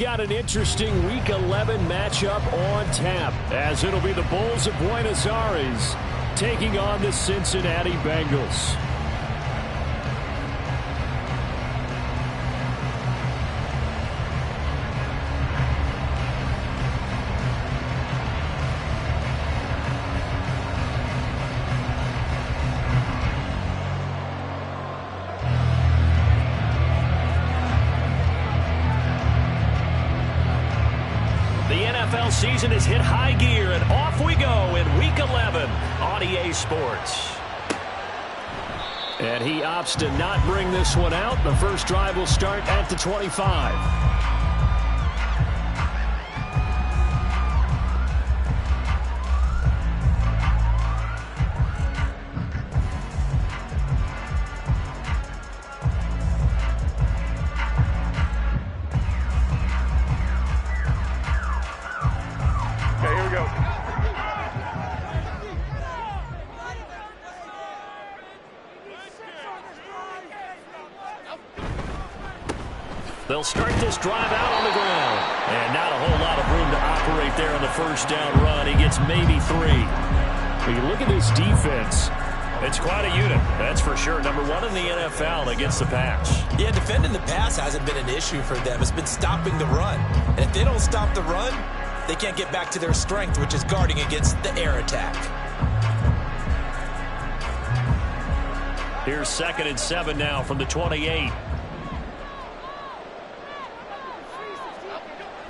Got an interesting Week 11 matchup on tap, as it'll be the Bulls of Buenos Aires taking on the Cincinnati Bengals. NFL season has hit high gear, and off we go in Week 11 on EA Sports. And he opts to not bring this one out. The first drive will start at the 25. They'll start this drive out on the ground. And not a whole lot of room to operate there on the first down run. He gets maybe 3. When you look at this defense, it's quite a unit, that's for sure. Number 1 in the NFL against the pass. Yeah, defending the pass hasn't been an issue for them. It's been stopping the run. And if they don't stop the run, they can't get back to their strength, which is guarding against the air attack. Here's 2nd and 7 now from the 28.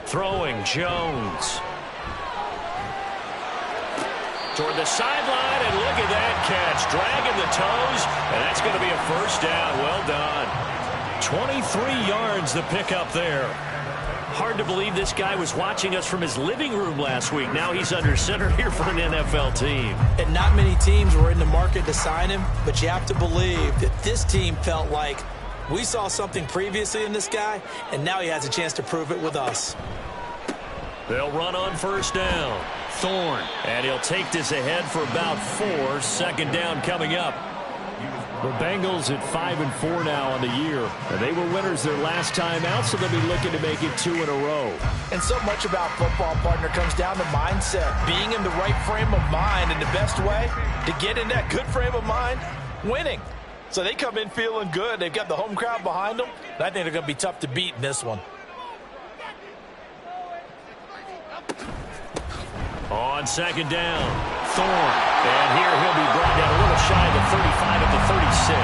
Throwing Jones. Toward the sideline, and look at that catch. Dragging the toes, and that's going to be a first down. Well done. 23 yards the pickup there. Hard to believe this guy was watching us from his living room last week. Now he's under center here for an NFL team. And not many teams were in the market to sign him, but you have to believe that this team felt like we saw something previously in this guy, and now he has a chance to prove it with us. They'll run on first down. Thorne, and he'll take this ahead for about 4. 2nd down coming up. The Bengals at 5-4 now on the year. And they were winners their last time out, so they'll be looking to make it 2 in a row. And so much about football, partner, comes down to mindset. Being in the right frame of mind, and the best way to get in that good frame of mind, winning. So they come in feeling good. They've got the home crowd behind them. And I think they're going to be tough to beat in this one. On 2nd down, Thorne. And here he'll be brought down a little shy of the 35 at the 36.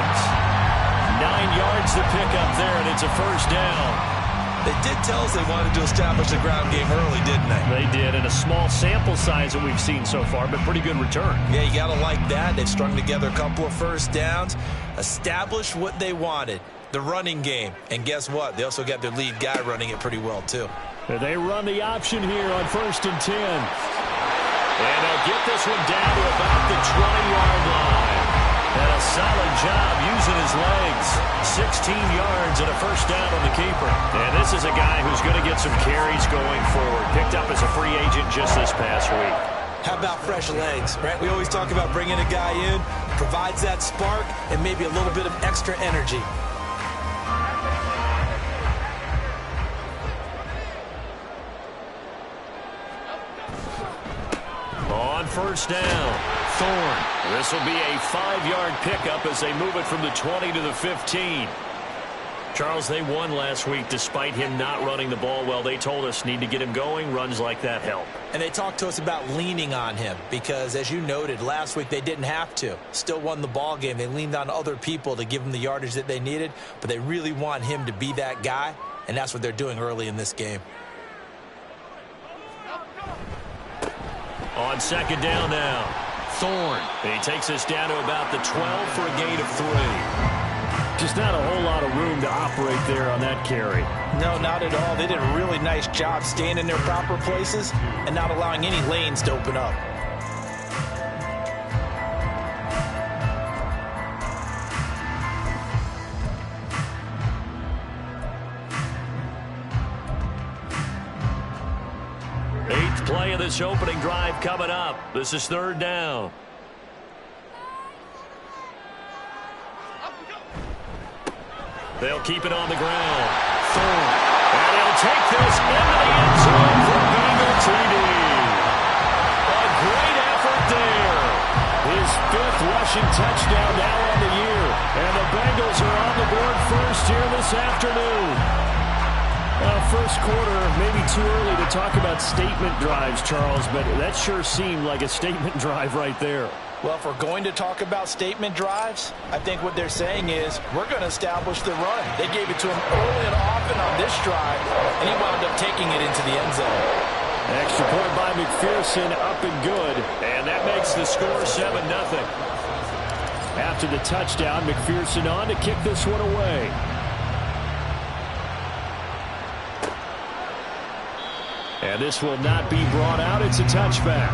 9 yards to pick up there, and it's a first down. They did tell us they wanted to establish the ground game early, didn't they? They did, and a small sample size that we've seen so far, but pretty good return. Yeah, you got to like that. They've strung together a couple of first downs, established what they wanted, the running game. And guess what? They also got their lead guy running it pretty well, too. And they run the option here on 1st and 10. And they'll get this one down to about the 20-yard line. And a solid job using his legs. 16 yards and a first down on the keeper. And this is a guy who's going to get some carries going forward. Picked up as a free agent just this past week. How about fresh legs, right? We always talk about bringing a guy in, provides that spark, and maybe a little bit of extra energy. On first down, Thorne. This will be a 5-yard pickup as they move it from the 20 to the 15. Charles, they won last week despite him not running the ball well. They told us need to get him going. Runs like that help. And they talked to us about leaning on him because, as you noted, last week they didn't have to. Still won the ball game. They leaned on other people to give them the yardage that they needed, but they really want him to be that guy, and that's what they're doing early in this game. On 2nd down now, Thorne. And he takes us down to about the 12 for a gain of 3. Just not a whole lot of room to operate there on that carry. No, not at all. They did a really nice job staying in their proper places and not allowing any lanes to open up. Play of this opening drive coming up. This is 3rd down. They'll keep it on the ground. Thorne. And he'll take this into the end zone for Bengal TD. A great effort there. His 5th rushing touchdown now on the year. And the Bengals are on the board first here this afternoon. First quarter, maybe too early to talk about statement drives, Charles, but that sure seemed like a statement drive right there. Well, if we're going to talk about statement drives, I think what they're saying is we're going to establish the run. They gave it to him early and often on this drive, and he wound up taking it into the end zone. Extra point by McPherson, up and good. And that makes the score 7-0. After the touchdown, McPherson on to kick this one away. And this will not be brought out. It's a touchback.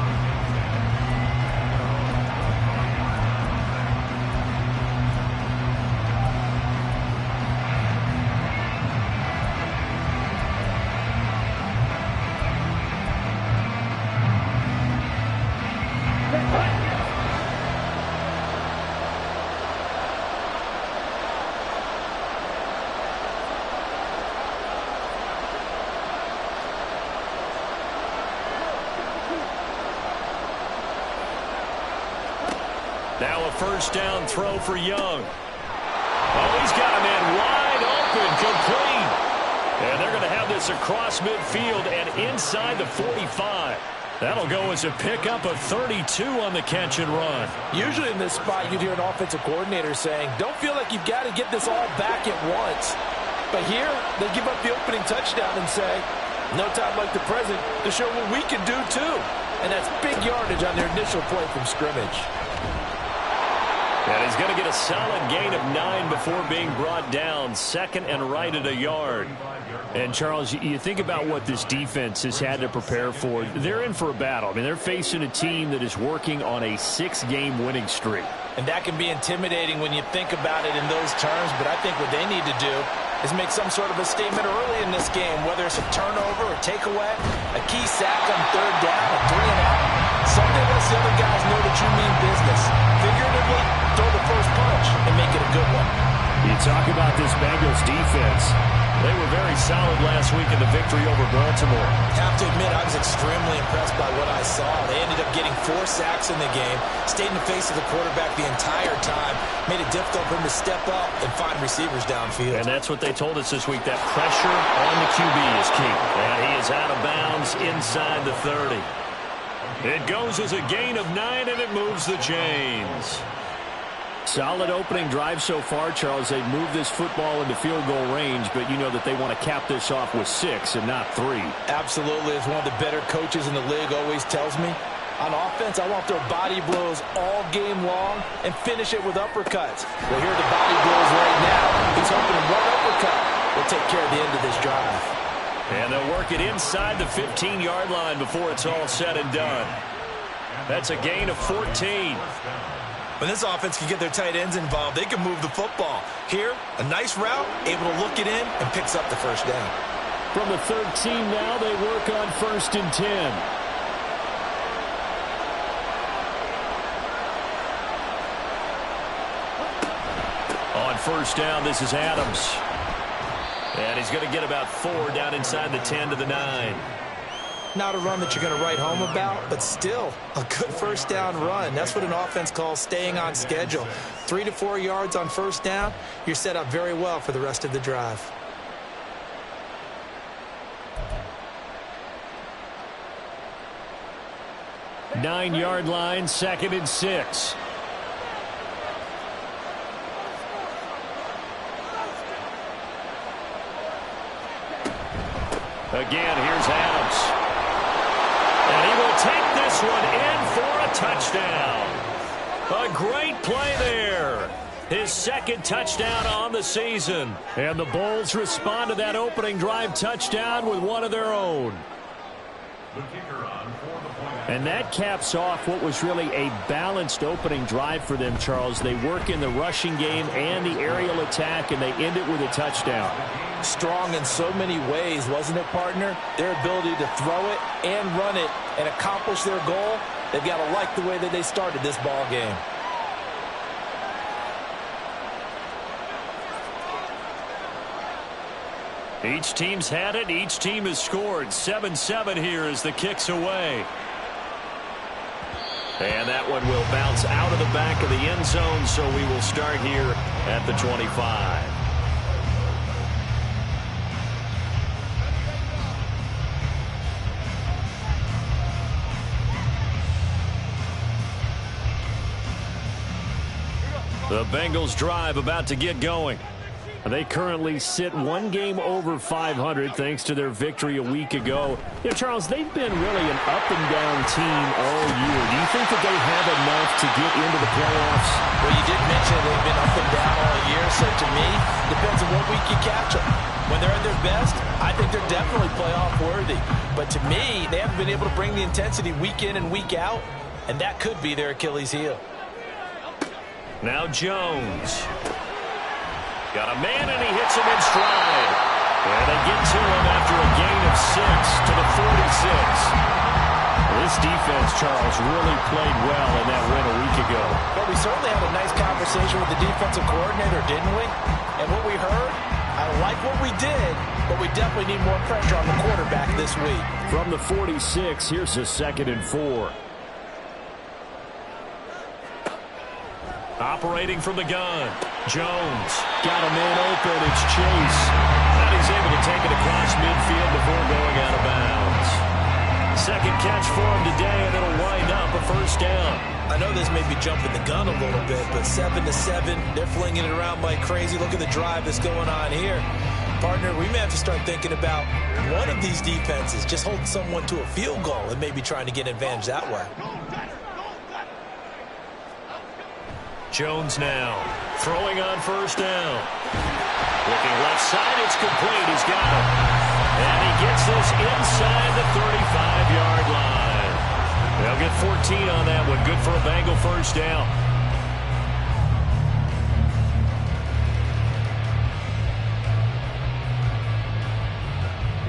Now a first down throw for Young. Oh, he's got a man wide open, complete. And they're going to have this across midfield and inside the 45. That'll go as a pickup of 32 on the catch and run. Usually in this spot, you'd hear an offensive coordinator saying, don't feel like you've got to get this all back at once. But here, they give up the opening touchdown and say, no time like the present to show what we can do too. And that's big yardage on their initial play from scrimmage. And he's going to get a solid gain of 9 before being brought down. Second and right at a yard. And, Charles, you think about what this defense has had to prepare for. They're in for a battle. I mean, they're facing a team that is working on a 6-game winning streak. And that can be intimidating when you think about it in those terms. But I think what they need to do is make some sort of a statement early in this game, whether it's a turnover or takeaway, a key sack on 3rd down, a 3-and-out. Something lets the other guys know that you mean business. Figuratively, throw the first punch and make it a good one. You talk about this Bengals defense. They were very solid last week in the victory over Baltimore. Have to admit, I was extremely impressed by what I saw. They ended up getting 4 sacks in the game, stayed in the face of the quarterback the entire time, made it difficult for him to step up and find receivers downfield. And that's what they told us this week, that pressure on the QB is key. And he is out of bounds inside the 30. It goes as a gain of 9, and it moves the chains. Solid opening drive so far, Charles. They've moved this football into field goal range, but you know that they want to cap this off with 6 and not 3. Absolutely. As one of the better coaches in the league always tells me, on offense, I want their body blows all game long and finish it with uppercuts. Well, here are the body blows right now. He's hoping one uppercut will take care of the end of this drive. And they'll work it inside the 15-yard line before it's all said and done. That's a gain of 14. When this offense can get their tight ends involved, they can move the football. Here, a nice route, able to look it in, and picks up the first down. From the 13 now, they work on 1st and 10. On first down, this is Adams. And he's going to get about 4 down inside the 10 to the 9. Not a run that you're going to write home about, but still a good first down run. That's what an offense calls staying on schedule. 3 to 4 yards on first down, you're set up very well for the rest of the drive. Nine-yard line, 2nd and 6. Again, here's Adams. And he will take this one in for a touchdown. A great play there. His 2nd touchdown on the season. And the Bulls respond to that opening drive touchdown with one of their own. And that caps off what was really a balanced opening drive for them, Charles. They work in the rushing game and the aerial attack, and they end it with a touchdown. Strong in so many ways, wasn't it, partner? Their ability to throw it and run it and accomplish their goal, they've got to like the way that they started this ball game. Each team's had it. Each team has scored. 7-7 here as the kick's away. And that one will bounce out of the back of the end zone, so we will start here at the 25. The Bengals drive about to get going. They currently sit one game over 500 thanks to their victory a week ago. You know, Charles, they've been really an up-and-down team all year. Do you think that they have enough to get into the playoffs? Well, you did mention they've been up and down all year, so to me, depends on what week you catch them. When they're at their best, I think they're definitely playoff worthy. But to me, they haven't been able to bring the intensity week in and week out, and that could be their Achilles heel. Now Jones. Got a man, and he hits him in stride. And they get to him after a gain of 6 to the 46. This defense, Charles, really played well in that win a week ago. Well, we certainly had a nice conversation with the defensive coordinator, didn't we? And what we heard, I like what we did, but we definitely need more pressure on the quarterback this week. From the 46, here's a 2nd and 4. Operating from the gun. Jones got a man open. It's Chase. And he's able to take it across midfield before going out of bounds. Second catch for him today, and it'll wind up a first down. I know this may be jumping the gun a little bit, but 7-7, they're flinging it around like crazy. Look at the drive that's going on here. Partner, we may have to start thinking about one of these defenses just holding someone to a field goal and maybe trying to get an advantage that way. Jones now throwing on first down. Looking left side, it's complete. He's got it. And he gets this inside the 35-yard line. They'll get 14 on that one. Good for a Bengal first down.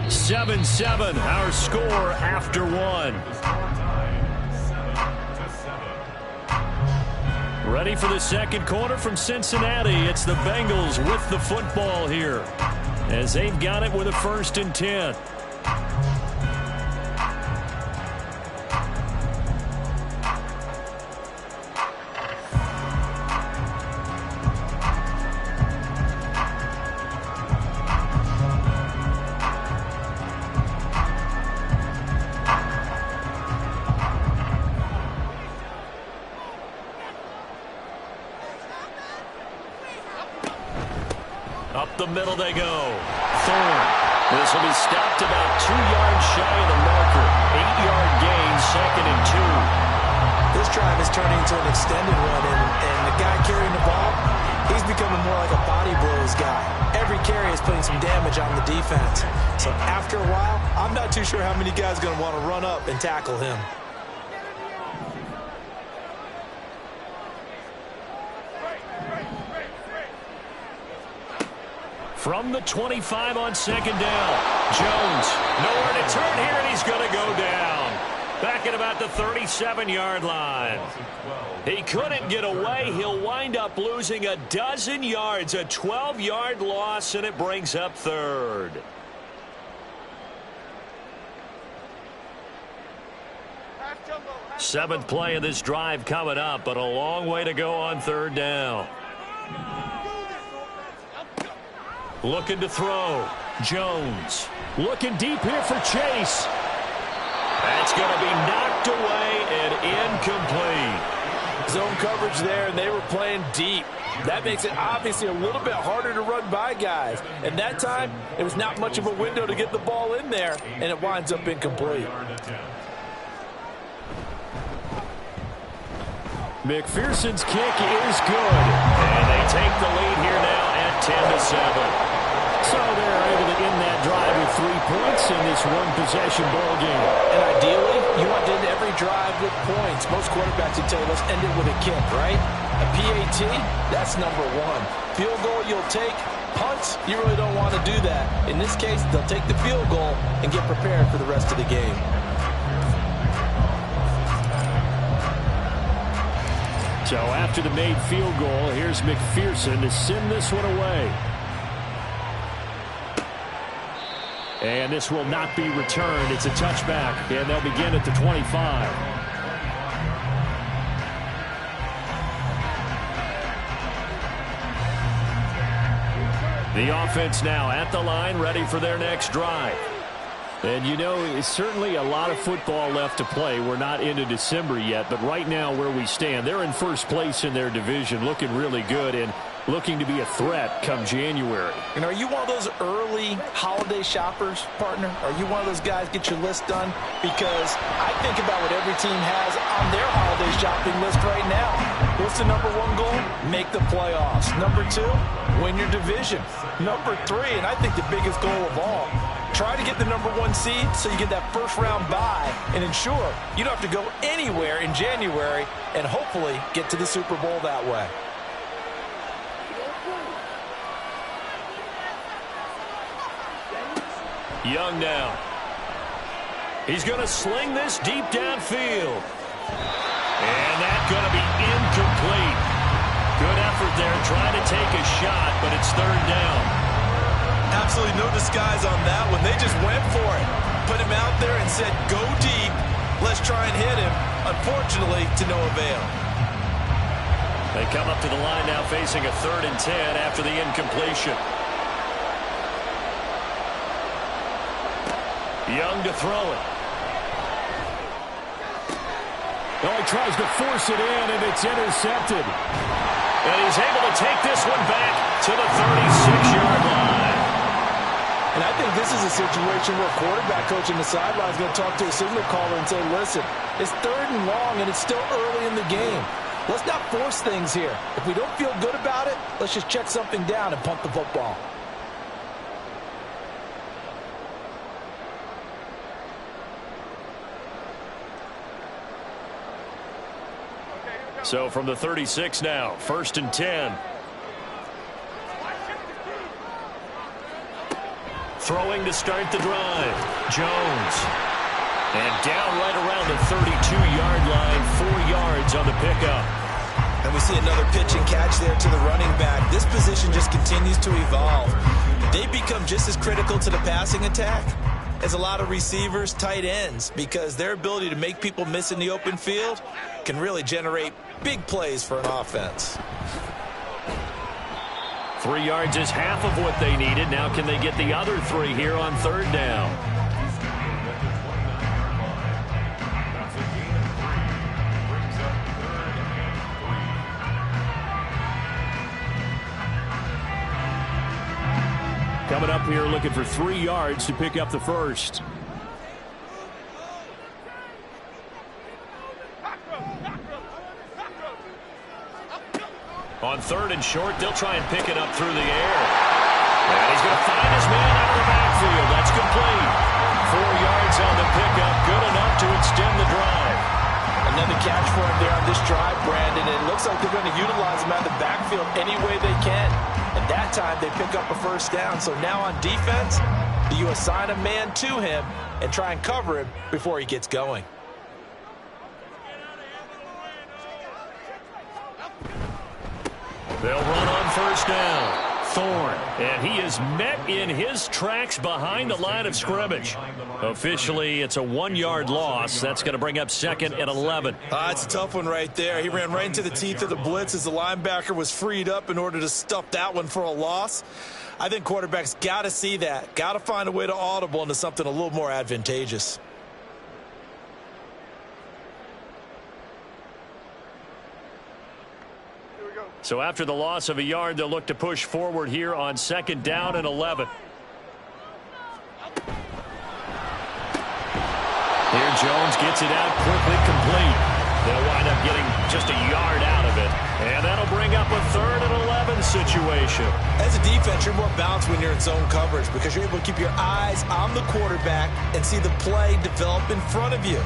(7-7) our score after one. Ready for the second quarter from Cincinnati. It's the Bengals with the football here as they've got it with a 1st and 10. Up the middle they go. Thorne. This will be stopped about 2 yards shy of the marker. 8-yard gain, 2nd and 2. This drive is turning into an extended one, and the guy carrying the ball, he's becoming more like a body blows guy. Every carry is putting some damage on the defense. So after a while, I'm not too sure how many guys are going to want to run up and tackle him. From the 25 on 2nd down. Jones, nowhere to turn here, and he's going to go down. Back at about the 37-yard line. He couldn't get away. He'll wind up losing a dozen yards, a 12-yard loss, and it brings up 3rd. Seventh play of this drive coming up, but a long way to go on 3rd down. Looking to throw. Jones. Looking deep here for Chase. That's going to be knocked away and incomplete. Zone coverage there, and they were playing deep. That makes it obviously a little bit harder to run by guys. And that time, it was not much of a window to get the ball in there, and it winds up incomplete. McPherson's kick is good. And they take the lead here now at 10-7. So they're able to end that drive with 3 points in this one-possession ball game. And ideally, you want to end every drive with points. Most quarterbacks would tell you, let's end it with a kick, right? A PAT, that's number 1. Field goal, you'll take. Punts, you really don't want to do that. In this case, they'll take the field goal and get prepared for the rest of the game. So after the made field goal, here's McPherson to send this one away. And this will not be returned. It's a touchback, and they'll begin at the 25. The offense now at the line, ready for their next drive. And, you know, it's certainly a lot of football left to play. We're not into December yet, but right now where we stand, they're in first place in their division, looking really good and looking to be a threat come January. And are you one of those early holiday shoppers, partner? Are you one of those guys get your list done? Because I think about what every team has on their holiday shopping list right now. What's the number one goal? Make the playoffs. Number two, win your division. Number three, and I think the biggest goal of all, try to get the number one seed so you get that first round bye and ensure you don't have to go anywhere in January and hopefully get to the Super Bowl that way. Young now. He's going to sling this deep downfield. And that's going to be incomplete. Good effort there trying to take a shot, but it's third down. Absolutely no disguise on that one. They just went for it. Put him out there and said, go deep. Let's try and hit him. Unfortunately, to no avail. They come up to the line now facing a 3rd and 10 after the incompletion. Young to throw it. Oh, he tries to force it in, and it's intercepted. And he's able to take this one back to the 36-yard line. And I think this is a situation where quarterback coach in the sideline is going to talk to a signal caller and say, listen, it's 3rd and long, and it's still early in the game. Let's not force things here. If we don't feel good about it, let's just check something down and punt the football. So from the 36 now, 1st and 10. Throwing to start the drive. Jones. And down right around the 32-yard line, 4 yards on the pickup. And we see another pitch and catch there to the running back. This position just continues to evolve. They become just as critical to the passing attack as a lot of receivers, tight ends, because their ability to make people miss in the open field can really generate big plays for an offense. 3 yards is half of what they needed. Now can they get the other 3 here on 3rd down? Coming up here looking for 3 yards to pick up the first. On 3rd and short, they'll try and pick it up through the air. And he's going to find his man out of the backfield. That's complete. 4 yards on the pickup. Good enough to extend the drive. Another catch for him there on this drive, Brandon. It looks like they're going to utilize him out of the backfield any way they can. And that time they pick up a first down. So now on defense, you assign a man to him and try and cover him before he gets going. They'll run on 1st down. Thorne. And he is met in his tracks behind the line of scrimmage. Officially, it's a 1-yard loss. That's going to bring up 2nd and 11. It's a tough one right there. He ran right into the teeth of the blitz as the linebacker was freed up in order to stuff that one for a loss. I think quarterbacks got to see that. Got to find a way to audible into something a little more advantageous. So after the loss of a yard, they'll look to push forward here on 2nd down and 11. Here Jones gets it out quickly, complete. They'll wind up getting just a yard out of it. And that'll bring up a 3rd and 11 situation. As a defense, you're more balanced when you're in zone coverage because you're able to keep your eyes on the quarterback and see the play develop in front of you.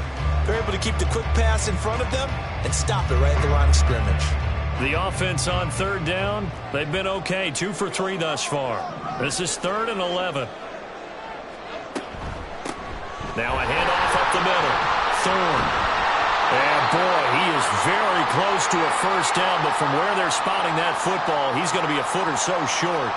They're able to keep the quick pass in front of them and stop it right at the line of scrimmage. The offense on 3rd down, they've been okay. 2 for 3 thus far. This is 3rd and 11. Now a handoff up the middle. Thorne. And boy, he is very close to a first down, but from where they're spotting that football, he's going to be a foot or so short.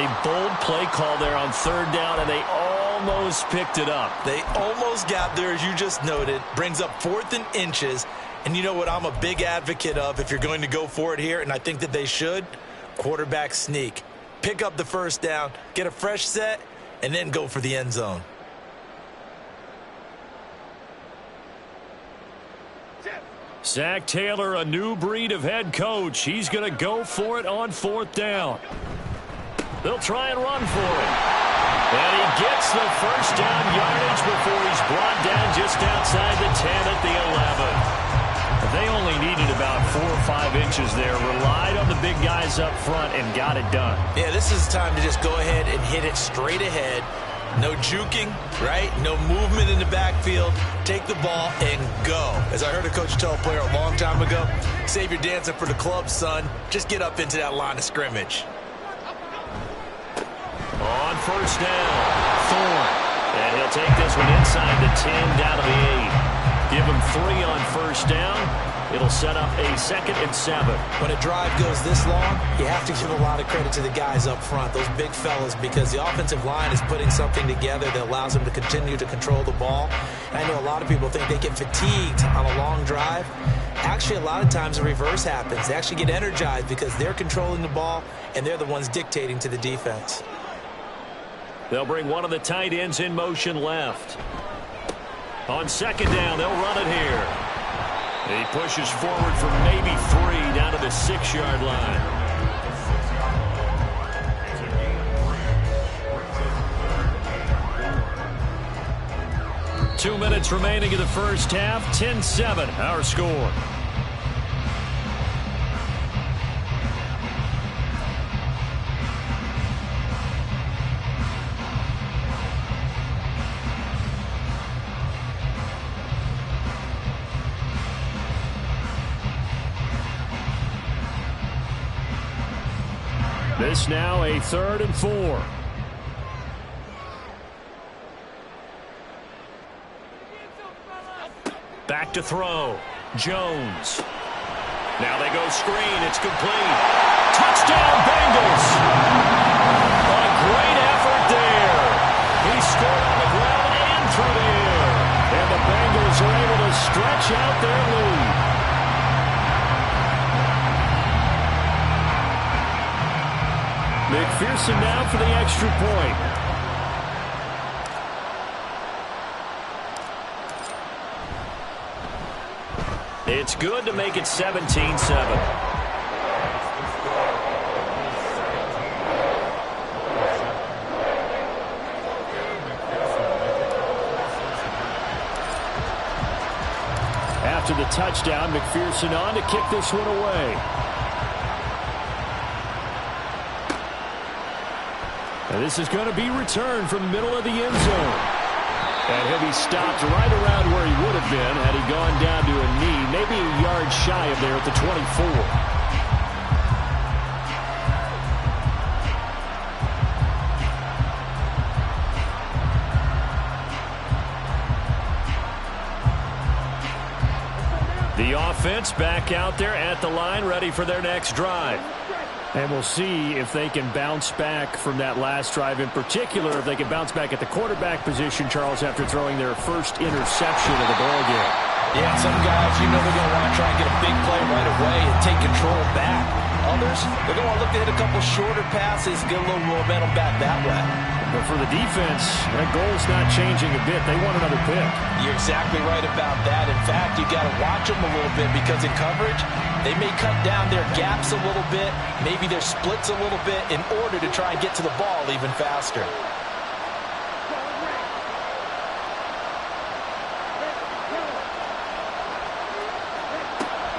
A bold play call there on 3rd down, and they all almost picked it up. They almost got there, as you just noted. Brings up 4th and inches. And you know what I'm a big advocate of if you're going to go for it here, and I think that they should? Quarterback sneak. Pick up the first down, get a fresh set, and then go for the end zone. Zach Taylor, a new breed of head coach. He's going to go for it on 4th down. They'll try and run for it. And he gets the first down yardage before he's brought down just outside the 10 at the 11. They only needed about 4 or 5 inches there. Relied on the big guys up front and got it done. Yeah, this is time to just go ahead and hit it straight ahead. No juking, right? No movement in the backfield. Take the ball and go. As I heard a coach tell a player a long time ago, save your dancing for the club, son. Just get up into that line of scrimmage. On first down, Thorne. And he'll take this one inside the 10 down to the 8. Give him 3 on first down. It'll set up a 2nd and 7. When a drive goes this long, you have to give a lot of credit to the guys up front, those big fellas, because the offensive line is putting something together that allows them to continue to control the ball. And I know a lot of people think they get fatigued on a long drive. Actually, a lot of times the reverse happens. They actually get energized because they're controlling the ball, and they're the ones dictating to the defense. They'll bring one of the tight ends in motion left. On 2nd down, they'll run it here. He pushes forward for maybe 3 down to the 6-yard line. Two minutes remaining in the first half. 10-7, our score. This now a 3rd and 4. Back to throw. Jones. Now they go screen. It's complete. Touchdown, Bengals. A great effort there. He scored on the ground and through the air. And the Bengals are able to stretch out their lead. McPherson now for the extra point. It's good to make it 17-7. After the touchdown, McPherson on to kick this one away. And this is going to be returned from the middle of the end zone. And he'll be stopped right around where he would have been had he gone down to a knee, maybe a yard shy of there at the 24. The offense back out there at the line, ready for their next drive. And we'll see if they can bounce back from that last drive, in particular if they can bounce back at the quarterback position, Charles, after throwing their first interception of the ball game. Yeah, some guys, you know they're going to want to try and get a big play right away and take control back. Others, they're going to want to look to hit a couple shorter passes, get a little momentum back that way. But for the defense, that goal's not changing a bit. They want another pick. You're exactly right about that. In fact, you got to watch them a little bit because in coverage, they may cut down their gaps a little bit, maybe their splits a little bit in order to try and get to the ball even faster.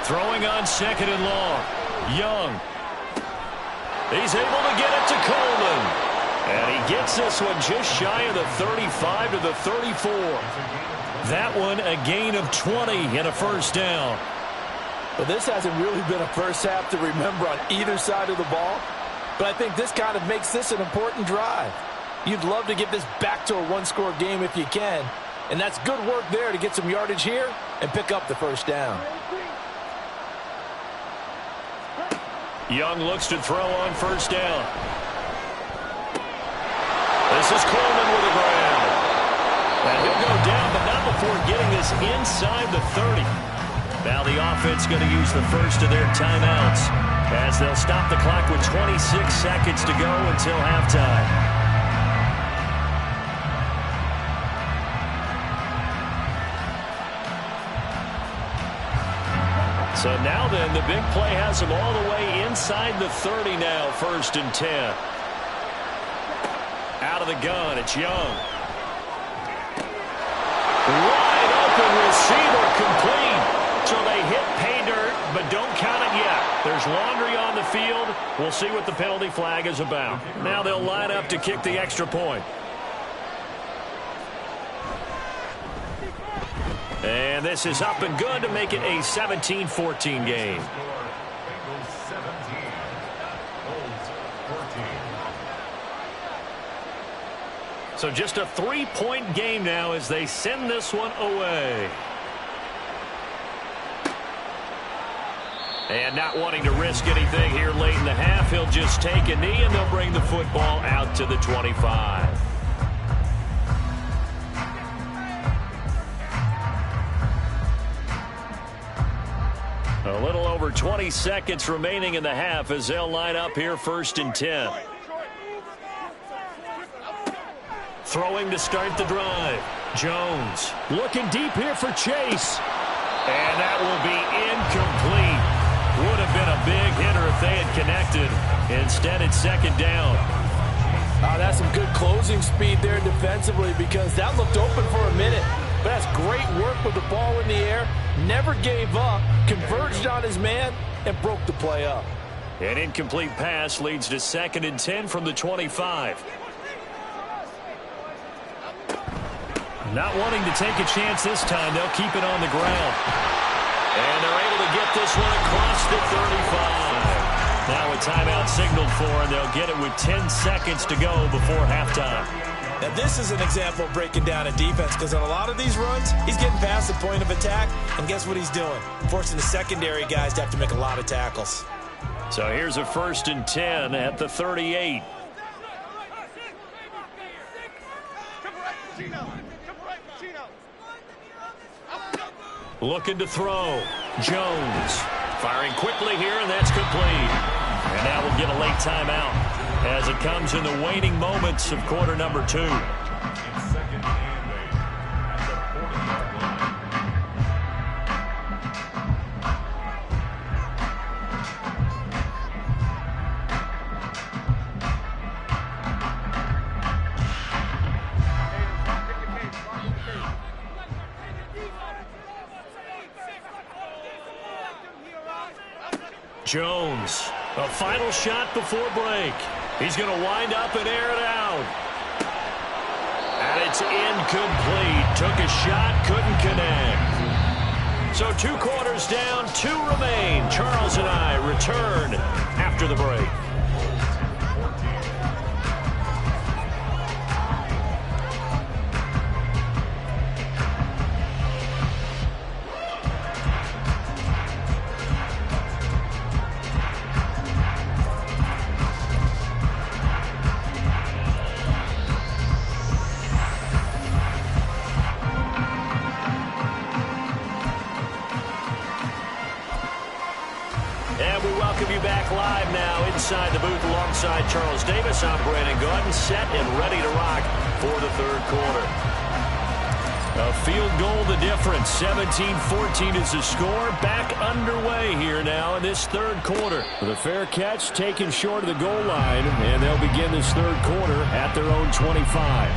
Throwing on 2nd and long. Young. He's able to get it to Coleman. And he gets this one just shy of the 35 to the 34. That one a gain of 20 and a first down. Well, this hasn't really been a first half to remember on either side of the ball. But I think this kind of makes this an important drive. You'd love to get this back to a one-score game if you can. And that's good work there to get some yardage here and pick up the first down. Young looks to throw on first down. This is Coleman with a grab. down, but not before getting this inside the 30. Now the offense going to use the first of their timeouts as they'll stop the clock with 26 seconds to go until halftime. So now then, the big play has them all the way inside the 30 now, 1st and 10. Out of the gun, it's Young. Wide open receiver, complete. So they hit pay dirt, but don't count it yet. There's laundry on the field. We'll see what the penalty flag is about. Now they'll line up to kick the extra point. And this is up and good to make it a 17-14 game. So just a 3-point game now as they send this one away. And not wanting to risk anything here late in the half, he'll just take a knee and they'll bring the football out to the 25. A little over 20 seconds remaining in the half as they'll line up here 1st and 10. Throwing to start the drive. Jones looking deep here for Chase. And that will be incomplete. Would have been a big hitter if they had connected. Instead, it's 2nd down. That's some good closing speed there defensively because that looked open for a minute. But that's great work with the ball in the air. Never gave up, converged on his man, and broke the play up. An incomplete pass leads to 2nd and 10 from the 25. Not wanting to take a chance this time, they'll keep it on the ground. And they're able to get this one across the 35. Now a timeout signaled for, and they'll get it with 10 seconds to go before halftime. Now this is an example of breaking down a defense because on a lot of these runs, he's getting past the point of attack, and guess what he's doing? Forcing the secondary guys to have to make a lot of tackles. So here's a 1st and 10 at the 38. Looking to throw. Jones firing quickly here, and that's complete. And now we'll get a late timeout as it comes in the waning moments of quarter number 2. Jones, a final shot before break. He's going to wind up and air it out. And it's incomplete. Took a shot, couldn't connect. So 2 quarters down, 2 remain. Charles and I return after the break. And we welcome you back live now inside the booth alongside Charles Davis. I'm Brandon Gaudin, set and ready to rock for the 3rd quarter. A field goal the difference. 17-14 is the score. Back underway here now in this 3rd quarter. The fair catch taken short of the goal line, and they'll begin this 3rd quarter at their own 25.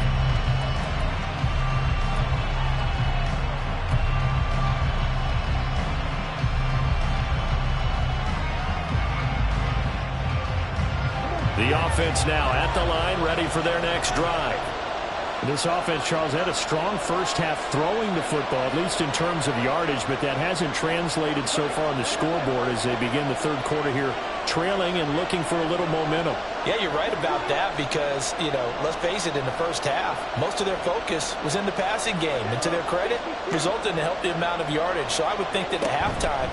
The offense now at the line, ready for their next drive. This offense, Charles, had a strong first half throwing the football, at least in terms of yardage, but that hasn't translated so far on the scoreboard as they begin the 3rd quarter here, trailing and looking for a little momentum. Yeah, you're right about that because, let's face it, in the first half, most of their focus was in the passing game. And to their credit, resulted in a healthy amount of yardage. So I would think that at halftime,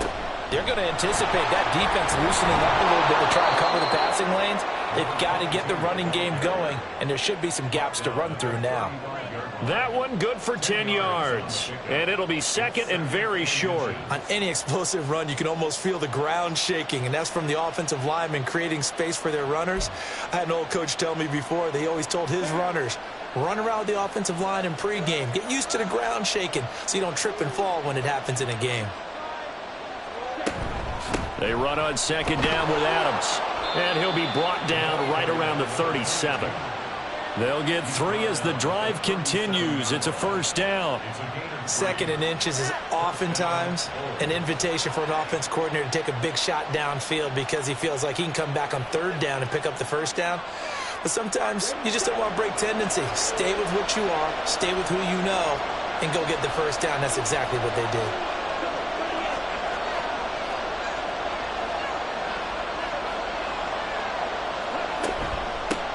they're going to anticipate that defense loosening up a little bit to try and cover the passing lanes. They've got to get the running game going, and there should be some gaps to run through now. That one good for 10 yards. And it'll be second and very short. On any explosive run, you can almost feel the ground shaking, and that's from the offensive linemen creating space for their runners. I had an old coach tell me before, they always told his runners, run around the offensive line in pregame. Get used to the ground shaking so you don't trip and fall when it happens in a game. They run on second down with Adams. And he'll be brought down right around the 37. They'll get 3 as the drive continues. It's a first down. 2nd and inches is oftentimes an invitation for an offense coordinator to take a big shot downfield because he feels like he can come back on 3rd down and pick up the first down. But sometimes you just don't want to break tendency. Stay with what you are, stay with who you know, and go get the first down. That's exactly what they did.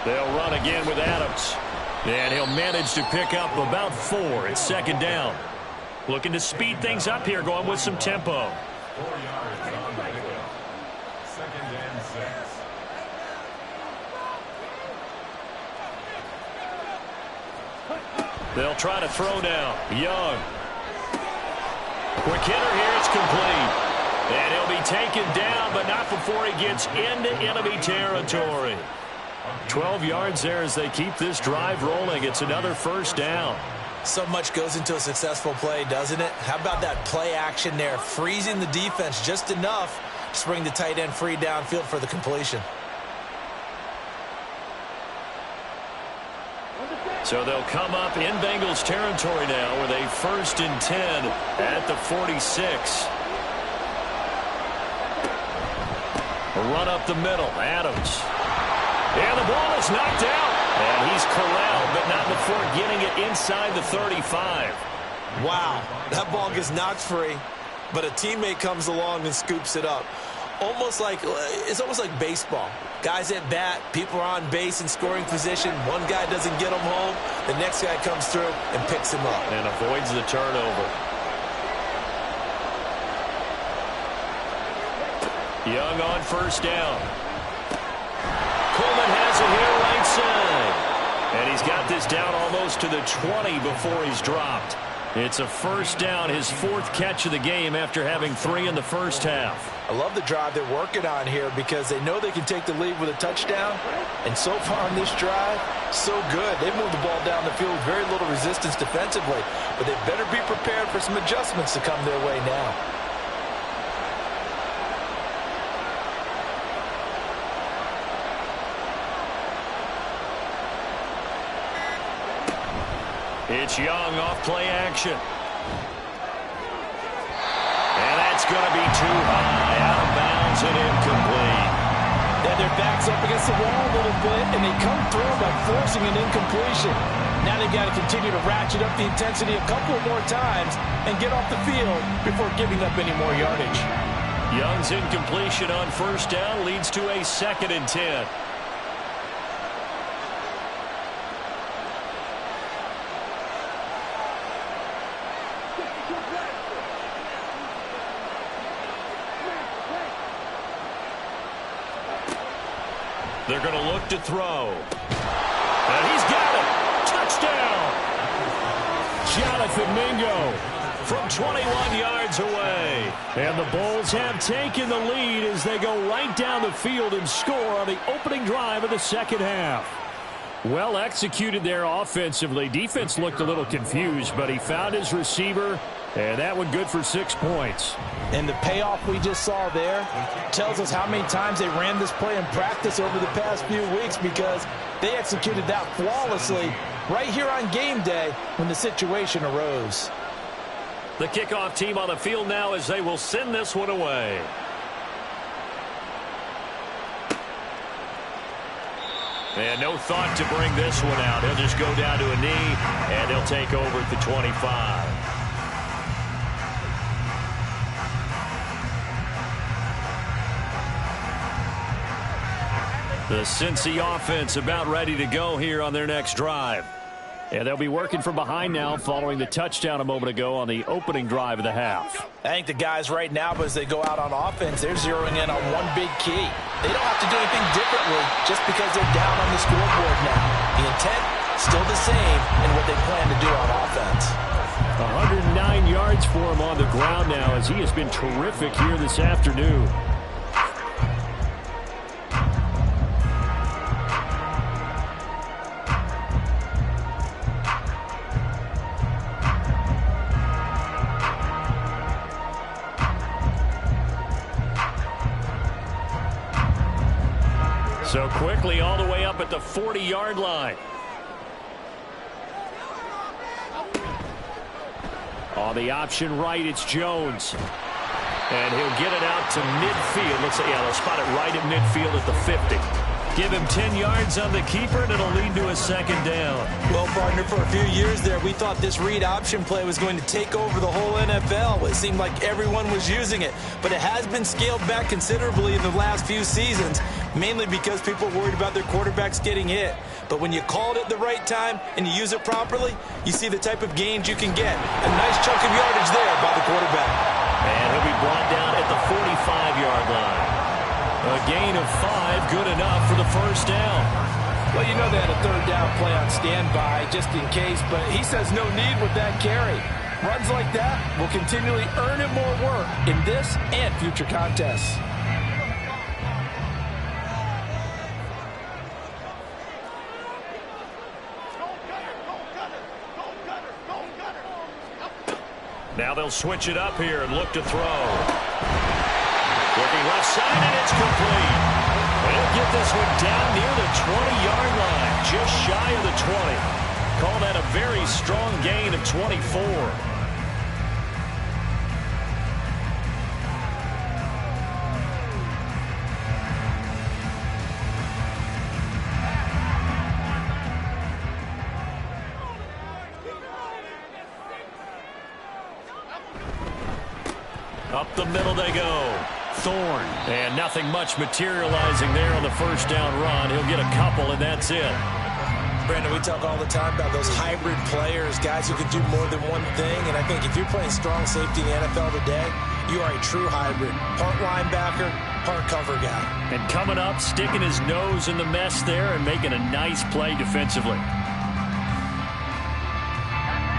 They'll run again with Adams. And he'll manage to pick up about 4. It's 2nd down. Looking to speed things up here, going with some tempo. They'll try to throw now. Young. Quick hitter here. It's complete. And he'll be taken down, but not before he gets into enemy territory. 12 yards there as they keep this drive rolling. It's another first down. So much goes into a successful play, doesn't it? How about that play action there? Freezing the defense just enough to bring the tight end free downfield for the completion. So they'll come up in Bengals territory now with a 1st and 10 at the 46. A run up the middle. Adams. And the ball is knocked out. And he's corralled, but not before getting it inside the 35. Wow, that ball gets knocked free, but a teammate comes along and scoops it up. It's almost like baseball. Guys at bat, people are on base in scoring position. One guy doesn't get him home. The next guy comes through and picks him up. And avoids the turnover. Young on first down. Coleman has it here right side. And he's got this down almost to the 20 before he's dropped. It's a first down, his 4th catch of the game after having 3 in the first half. I love the drive they're working on here because they know they can take the lead with a touchdown. And so far on this drive, so good. They've moved the ball down the field with very little resistance defensively. But they better be prepared for some adjustments to come their way now. It's Young off play action. And that's going to be too high, out of bounds and incomplete. Yeah, their back's up against the wall a little bit, and they come through by forcing an incompletion. Now they've got to continue to ratchet up the intensity a couple more times and get off the field before giving up any more yardage. Young's incompletion on first down leads to a 2nd and 10. They're going to look to throw. And he's got it. Touchdown. Jonathan Mingo from 21 yards away. And the Bulls have taken the lead as they go right down the field and score on the opening drive of the second half. Well executed there offensively. Defense looked a little confused, but he found his receiver, and that one good for 6 points. And the payoff we just saw there tells us how many times they ran this play in practice over the past few weeks, because they executed that flawlessly right here on game day when the situation arose. The kickoff team on the field now as they will send this one away. And no thought to bring this one out. He'll just go down to a knee, and he'll take over at the 25. The Cincy offense about ready to go here on their next drive. And they'll be working from behind now following the touchdown a moment ago on the opening drive of the half. I think the guys right now, as they go out on offense, they're zeroing in on one big key. They don't have to do anything differently just because they're down on the scoreboard now. The intent, still the same in what they plan to do on offense. 109 yards for him on the ground now as he has been terrific here this afternoon. So quickly all the way up at the 40-yard line. On the option right, it's Jones. And he'll get it out to midfield. Looks like, yeah, they'll spot it right at midfield at the 50. Give him 10 yards on the keeper, and it'll lead to a second down. Well, partner, for a few years there, we thought this read option play was going to take over the whole NFL. It seemed like everyone was using it. But it has been scaled back considerably in the last few seasons, mainly because people are worried about their quarterbacks getting hit. But when you call it at the right time and you use it properly, you see the type of gains you can get. A nice chunk of yardage there by the quarterback. And he'll be brought down at the 45-yard line. A gain of 5, good enough for the first down. Well, you know they had a third down play on standby just in case, but he says no need with that carry. Runs like that will continually earn him more work in this and future contests. Now they'll switch it up here and look to throw. Looking left side, and it's complete. They'll get this one down near the 20-yard line, just shy of the 20. Call that a very strong gain of 24. Up the middle they go. Thorne. And nothing much materializing there on the first down run. He'll get a couple, and that's it. Brandon, we talk all the time about those hybrid players, guys who can do more than one thing. And I think if you're playing strong safety in the NFL today, you are a true hybrid. Part linebacker, part cover guy. And coming up, sticking his nose in the mess there and making a nice play defensively.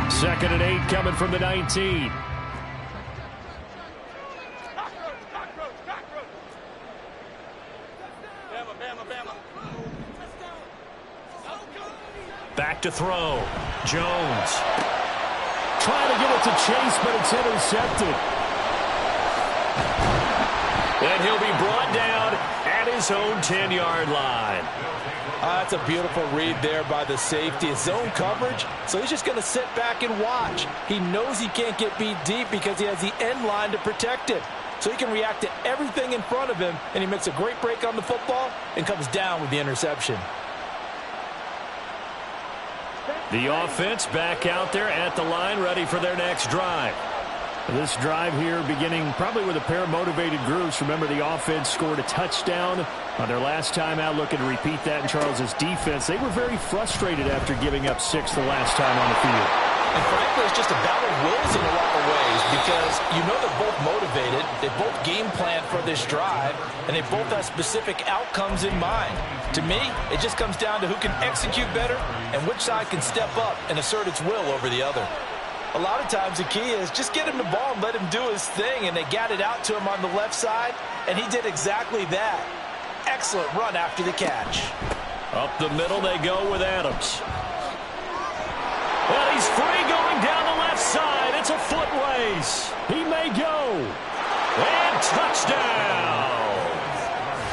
2nd and 8 coming from the 19. Back to throw. Jones. Trying to get it to Chase, but it's intercepted. And he'll be brought down at his own 10-yard line. That's a beautiful read there by the safety. It's zone coverage, so he's just going to sit back and watch. He knows he can't get beat deep because he has the end line to protect it. So he can react to everything in front of him, and he makes a great break on the football and comes down with the interception. The offense back out there at the line, ready for their next drive. This drive here beginning probably with a pair of motivated groups. Remember, the offense scored a touchdown on their last time out, looking to repeat that in Charles's defense. They were very frustrated after giving up 6 the last time on the field. And frankly, it's just a battle of wills in a lot of ways because you know they're both motivated, they both game plan for this drive, and they both have specific outcomes in mind. To me, it just comes down to who can execute better and which side can step up and assert its will over the other. A lot of times the key is just get him the ball and let him do his thing, and they got it out to him on the left side, and he did exactly that. Excellent run after the catch. Up the middle they go with Adams. Well, he's free going down the left side. It's a foot race. He may go. And touchdown.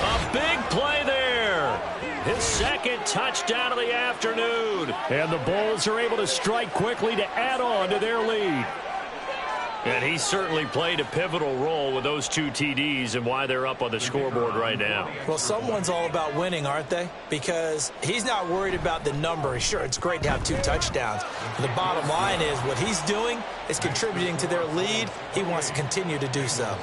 A big play there. His second touchdown of the afternoon. And the Bulls are able to strike quickly to add on to their lead. And he certainly played a pivotal role with those 2 TDs and why they're up on the scoreboard right now. Well, someone's all about winning, aren't they? Because he's not worried about the number. Sure, it's great to have 2 touchdowns. But the bottom line is what he's doing is contributing to their lead. He wants to continue to do so.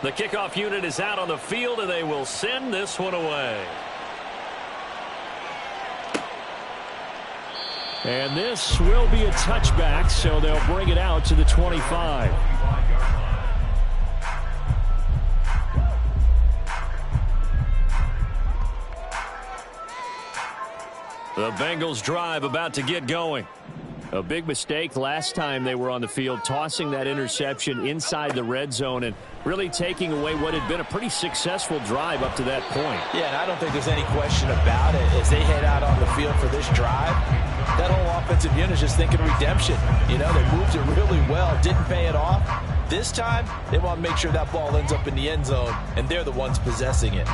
The kickoff unit is out on the field, and they will send this one away. And this will be a touchback, so they'll bring it out to the 25. The Bengals drive about to get going. A big mistake last time they were on the field, tossing that interception inside the red zone and really taking away what had been a pretty successful drive up to that point. Yeah, and I don't think there's any question about it. As they head out on the field for this drive, that whole offensive unit is just thinking redemption. You know, they moved it really well, didn't pay it off. This time, they want to make sure that ball ends up in the end zone, and they're the ones possessing it.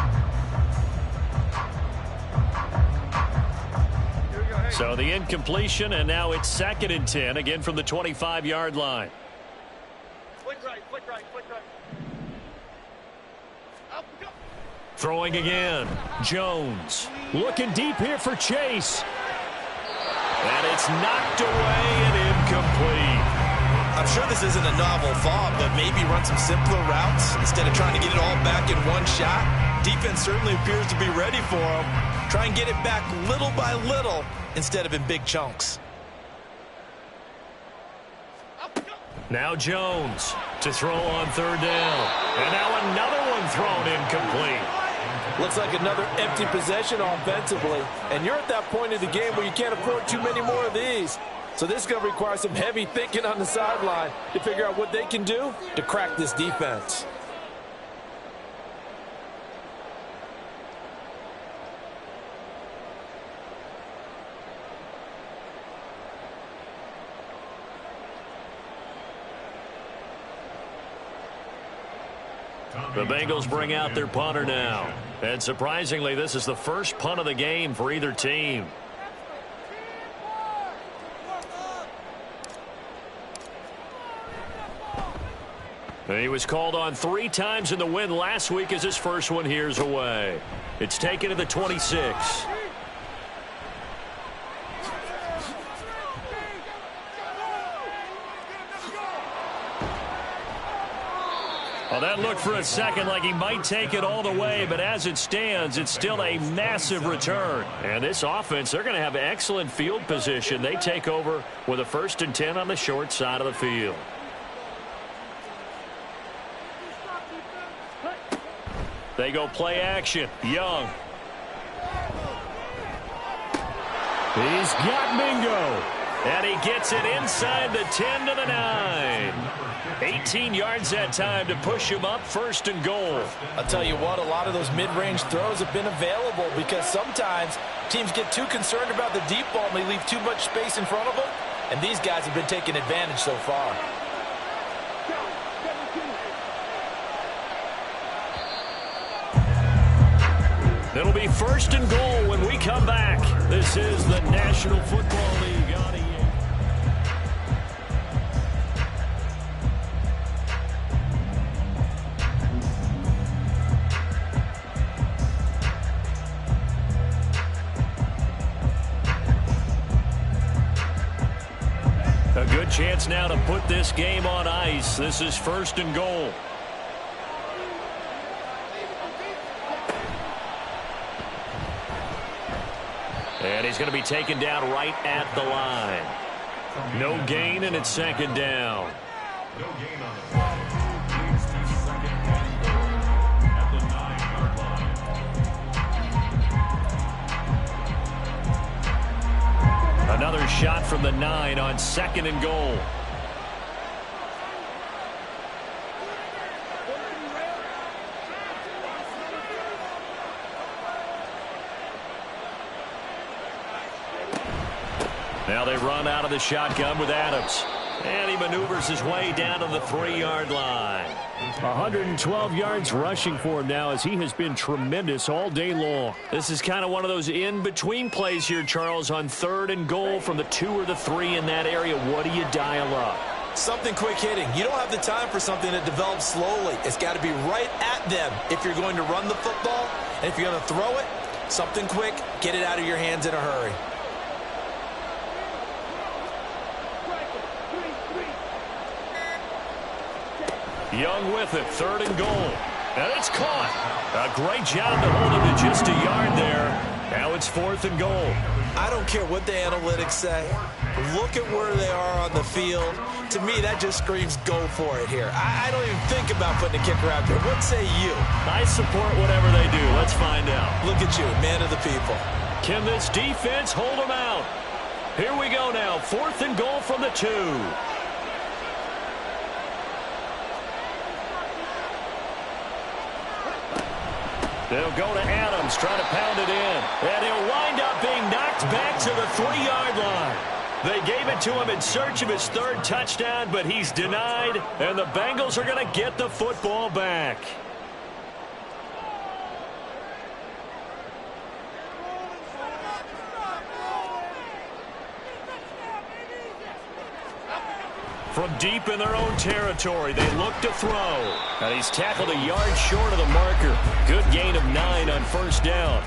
So the incompletion, and now it's 2nd and 10, again from the 25-yard line. Flick right, flick right, flick right. Up, go. Throwing again. Jones looking deep here for Chase. And it's knocked away and incomplete. I'm sure this isn't a novel thought, but maybe run some simpler routes instead of trying to get it all back in one shot. Defense certainly appears to be ready for him. Try and get it back little by little instead of in big chunks. Now Jones to throw on 3rd down. And now another one thrown incomplete. Looks like another empty possession offensively. And you're at that point of the game where you can't afford too many more of these. So this is going to require some heavy thinking on the sideline to figure out what they can do to crack this defense. The Bengals bring out their punter now. And surprisingly, this is the first punt of the game for either team. He was called on 3 times in the win last week as his first one here's away. It's taken to the 26. Well, that looked for a second like he might take it all the way, but as it stands, it's still a massive return. And this offense, they're going to have excellent field position. They take over with a 1st and 10 on the short side of the field. They go play action. Young. He's got Mingo. And he gets it inside the 10 to the 9. 18 yards that time to push him up 1st and goal. I'll tell you what, a lot of those mid-range throws have been available because sometimes teams get too concerned about the deep ball and they leave too much space in front of them. And these guys have been taking advantage so far. It'll be 1st and goal when we come back. This is the National Football League on EA. A good chance now to put this game on ice. This is 1st and goal. And he's going to be taken down right at the line. No gain, and it's 2nd down. No gain on the play. Leads to 2nd and goal at the 9-yard line. Another shot from the 9 on 2nd and goal. Now they run out of the shotgun with Adams. And he maneuvers his way down to the 3-yard line. 112 yards rushing for him now as he has been tremendous all day long. This is kind of one of those in-between plays here, Charles, on 3rd and goal from the 2 or the 3 in that area. What do you dial up? Something quick hitting. You don't have the time for something that develops slowly. It's got to be right at them if you're going to run the football. And if you're going to throw it, something quick, get it out of your hands in a hurry. Young with it, 3rd and goal. And it's caught. A great job to hold him to just a yard there. Now it's 4th and goal. I don't care what the analytics say. Look at where they are on the field. To me, that just screams go for it here. I don't even think about putting a kicker out there. What say you? I support whatever they do. Let's find out. Look at you, man of the people. Can this defense hold them out? Here we go now. 4th and goal from the 2. They'll go to Adams, trying to pound it in. And he'll wind up being knocked back to the 3-yard line. They gave it to him in search of his 3rd touchdown, but he's denied. And the Bengals are going to get the football back. From deep in their own territory, they look to throw. And he's tackled a yard short of the marker. Good gain of 9 on 1st down.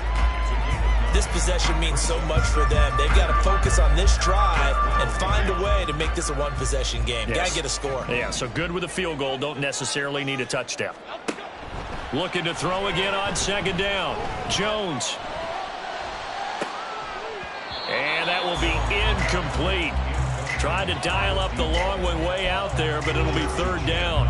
This possession means so much for them. They've got to focus on this drive and find a way to make this a one-possession game. Yes. Got to get a score. Yeah, so good with a field goal. Don't necessarily need a touchdown. Looking to throw again on 2nd down. Jones. And that will be incomplete. Tried to dial up the long one way out there, but it'll be 3rd down.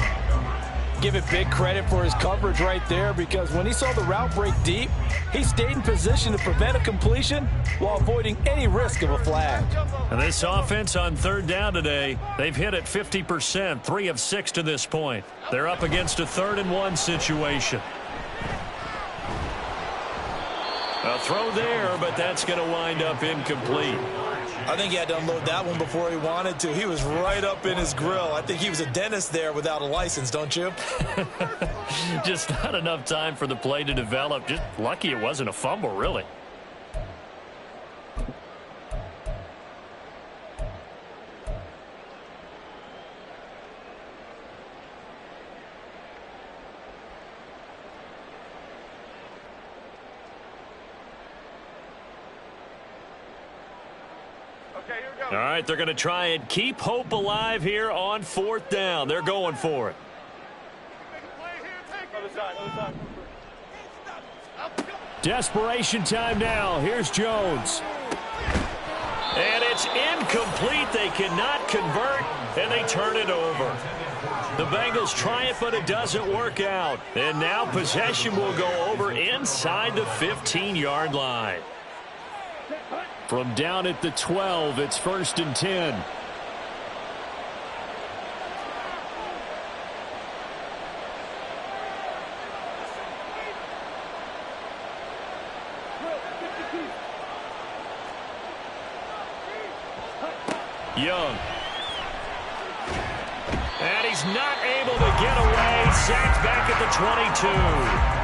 Give it big credit for his coverage right there, because when he saw the route break deep, he stayed in position to prevent a completion while avoiding any risk of a flag. And this offense on 3rd down today, they've hit it 50%, 3 of 6 to this point. They're up against a 3rd and 1 situation. A throw there, but that's going to wind up incomplete. I think he had to unload that one before he wanted to. He was right up in his grill. I think he was a dentist there without a license, don't you? Just not enough time for the play to develop. Just lucky it wasn't a fumble, really. All right, they're going to try and keep hope alive here on 4th down. They're going for it. Desperation time now. Here's Jones. And it's incomplete. They cannot convert, and they turn it over. The Bengals try it, but it doesn't work out. And now possession will go over inside the 15-yard line. From down at the 12, it's 1st and 10. Young. And he's not able to get away. Sacked back at the 22.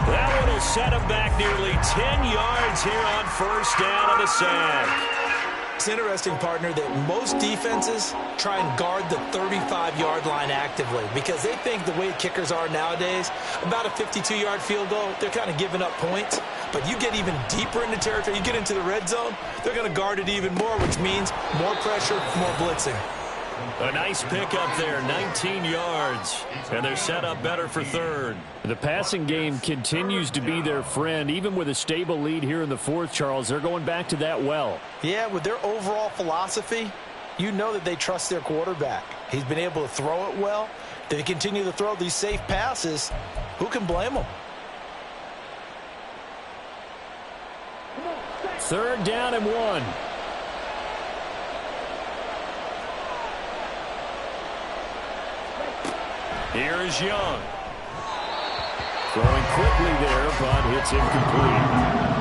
That one will set him back nearly 10 yards here on 1st down on the sack. It's interesting, partner, that most defenses try and guard the 35-yard line actively because they think the way kickers are nowadays, about a 52-yard field goal, they're kind of giving up points. But you get even deeper into territory, you get into the red zone, they're going to guard it even more, which means more pressure, more blitzing. A nice pickup there, 19 yards, and they're set up better for 3rd. The passing game continues to be their friend, even with a stable lead here in the 4th, Charles. They're going back to that well. Yeah, with their overall philosophy, you know that they trust their quarterback. He's been able to throw it well. They continue to throw these safe passes. Who can blame them? 3rd down and 1. Here is Young. Throwing quickly there, but it's incomplete.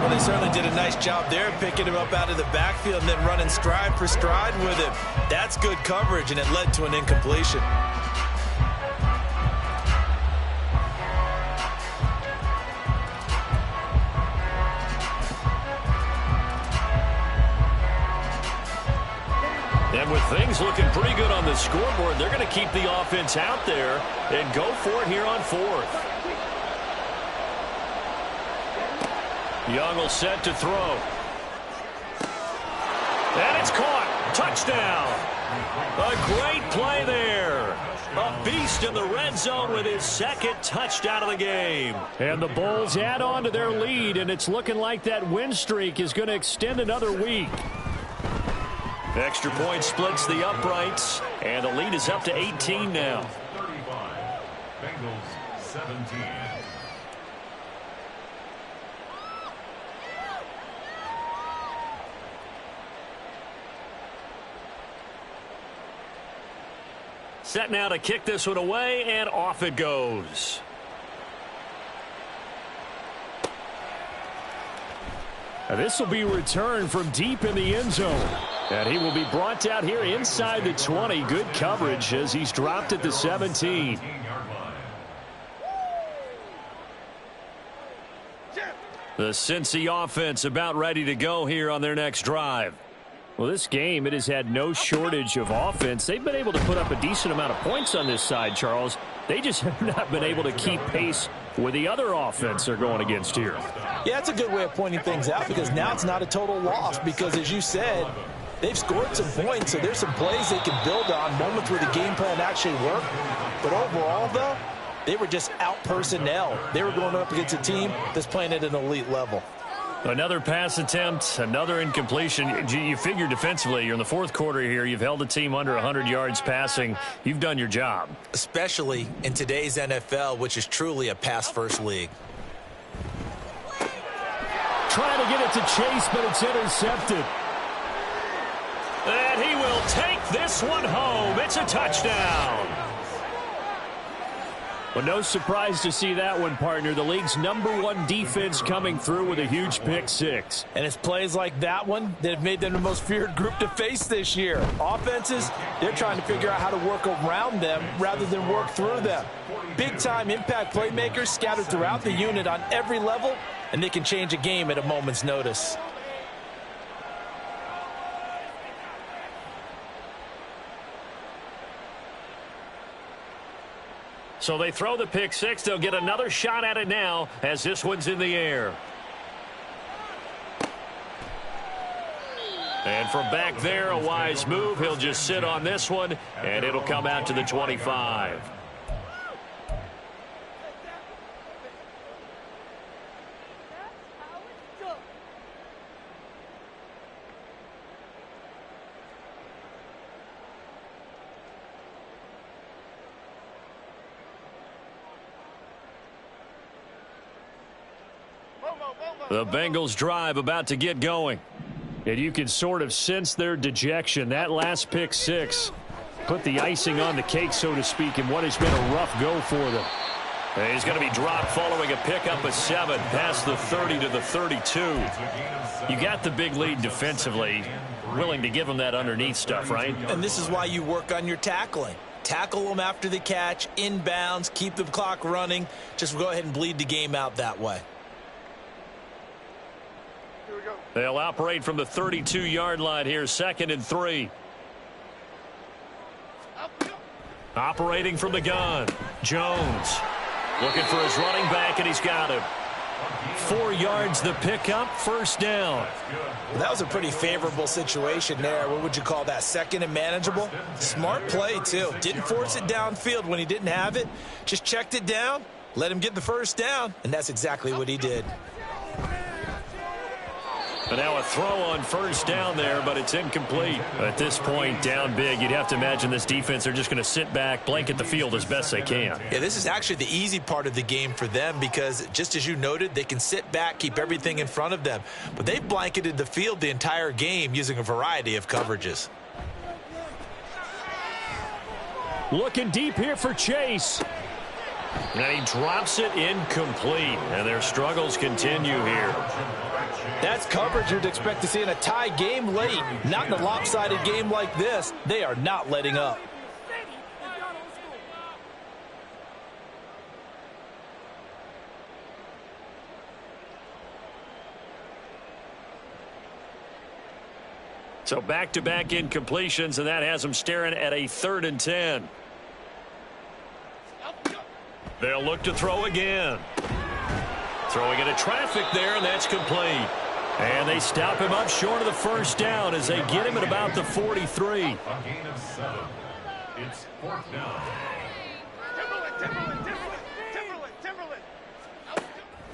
Well, they certainly did a nice job there, picking him up out of the backfield and then running stride for stride with him. That's good coverage, and it led to an incompletion. And with things looking pretty good on the scoreboard, they're going to keep the offense out there and go for it here on 4th. Young will set to throw. And it's caught. Touchdown. A great play there. A beast in the red zone with his second touchdown of the game. And the Bulls add on to their lead, and it's looking like that win streak is going to extend another week. Extra point splits the uprights, and the lead is up to 18 now. 35. Bengals 17. Set now to kick this one away, and off it goes. Now this will be returned from deep in the end zone. And he will be brought out here inside the 20. Good coverage as he's dropped at the 17. The Cincy offense about ready to go here on their next drive. Well, this game, it has had no shortage of offense. They've been able to put up a decent amount of points on this side, Charles. They just have not been able to keep pace with the other offense they're going against here. Yeah, it's a good way of pointing things out because now it's not a total loss because, as you said, they've scored some points, so there's some plays they can build on, moments where the game plan actually worked. But overall, though, they were just out personnel. They were going up against a team that's playing at an elite level. Another pass attempt, another incompletion. You figure defensively, you're in the fourth quarter here. You've held the team under 100 yards passing. You've done your job. Especially in today's NFL, which is truly a pass-first league. Trying to get it to Chase, but it's intercepted. And he will take this one home. It's a touchdown. Well, no surprise to see that one, partner. The league's #1 defense coming through with a huge pick six. And it's plays like that one that have made them the most feared group to face this year. Offenses, they're trying to figure out how to work around them rather than work through them. Big-time impact playmakers scattered throughout the unit on every level, and they can change a game at a moment's notice. So they throw the pick six. They'll get another shot at it now as this one's in the air. And from back there, a wise move. He'll just sit on this one, and it'll come out to the 25. The Bengals drive about to get going. And you can sort of sense their dejection. That last pick six put the icing on the cake, so to speak, in what has been a rough go for them. And he's going to be dropped following a pickup of 7 past the 30 to the 32. You got the big lead defensively, willing to give them that underneath stuff, right? And this is why you work on your tackling. Tackle them after the catch, inbounds, keep the clock running. Just go ahead and bleed the game out that way. They'll operate from the 32-yard line here, 2nd and 3. Operating from the gun, Jones looking for his running back, and he's got him. 4 yards the pickup, first down. Well, that was a pretty favorable situation there. What would you call that, 2nd and manageable? Smart play, too. Didn't force it downfield when he didn't have it. Just checked it down, let him get the first down, and that's exactly what he did. And now a throw on first down there, but it's incomplete. At this point, down big, you'd have to imagine this defense, they're just going to sit back, blanket the field as best they can. Yeah, this is actually the easy part of the game for them because, just as you noted, they can sit back, keep everything in front of them. But they've blanketed the field the entire game using a variety of coverages. Looking deep here for Chase. And he drops it incomplete. And their struggles continue here. That's coverage you'd expect to see in a tie game late. Not in a lopsided game like this. They are not letting up. So back-to-back incompletions, and that has them staring at a 3rd and 10. They'll look to throw again. Throwing into traffic there, and that's complete. And they stop him up short of the first down as they get him at about the 43. A gain of 7. It's 4th down.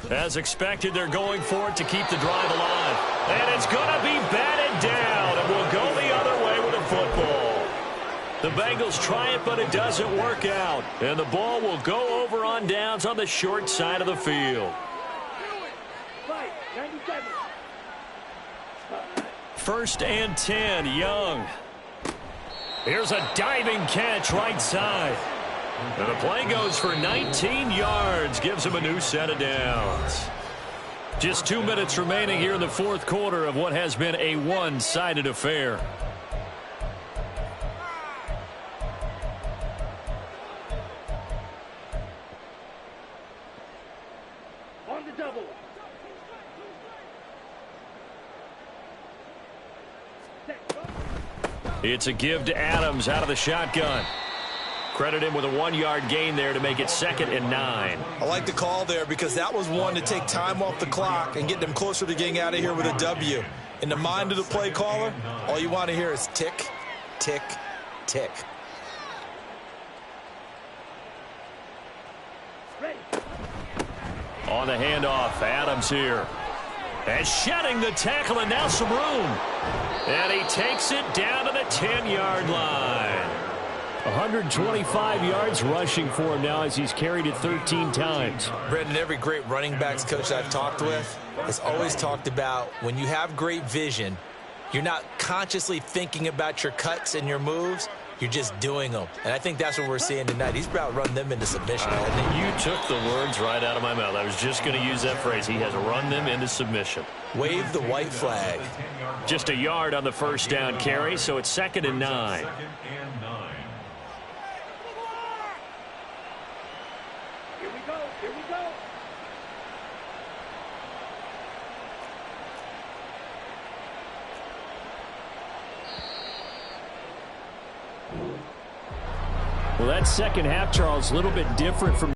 As expected, they're going for it to keep the drive alive. And it's going to be batted down, and we'll go the other way with a football. The Bengals try it, but it doesn't work out. And the ball will go over on downs on the short side of the field. 1st and 10, Young. Here's a diving catch right side. And the play goes for 19 yards, gives him a new set of downs. Just 2 minutes remaining here in the 4th quarter of what has been a one-sided affair. On the double. It's a give to Adams out of the shotgun. Credit him with a 1-yard gain there to make it 2nd and 9. I like the call there because that was one to take time off the clock and get them closer to getting out of here with a W. In the mind of the play caller, all you want to hear is tick, tick, tick. On the handoff, Adams here. And shedding the tackle, and now some room. And he takes it down to the 10-yard line. 125 yards rushing for him now as he's carried it 13 times. Brendan, every great running backs coach I've talked with has always talked about when you have great vision, you're not consciously thinking about your cuts and your moves. You're just doing them. And I think that's what we're seeing tonight. He's about to run them into submission. You took the words right out of my mouth. I was just going to use that phrase. He has run them into submission. Wave the white flag. Just a yard on the 1st down carry, so it's 2nd and 9. Here we go. Here we go. Well, that second half, Charles, a little bit different from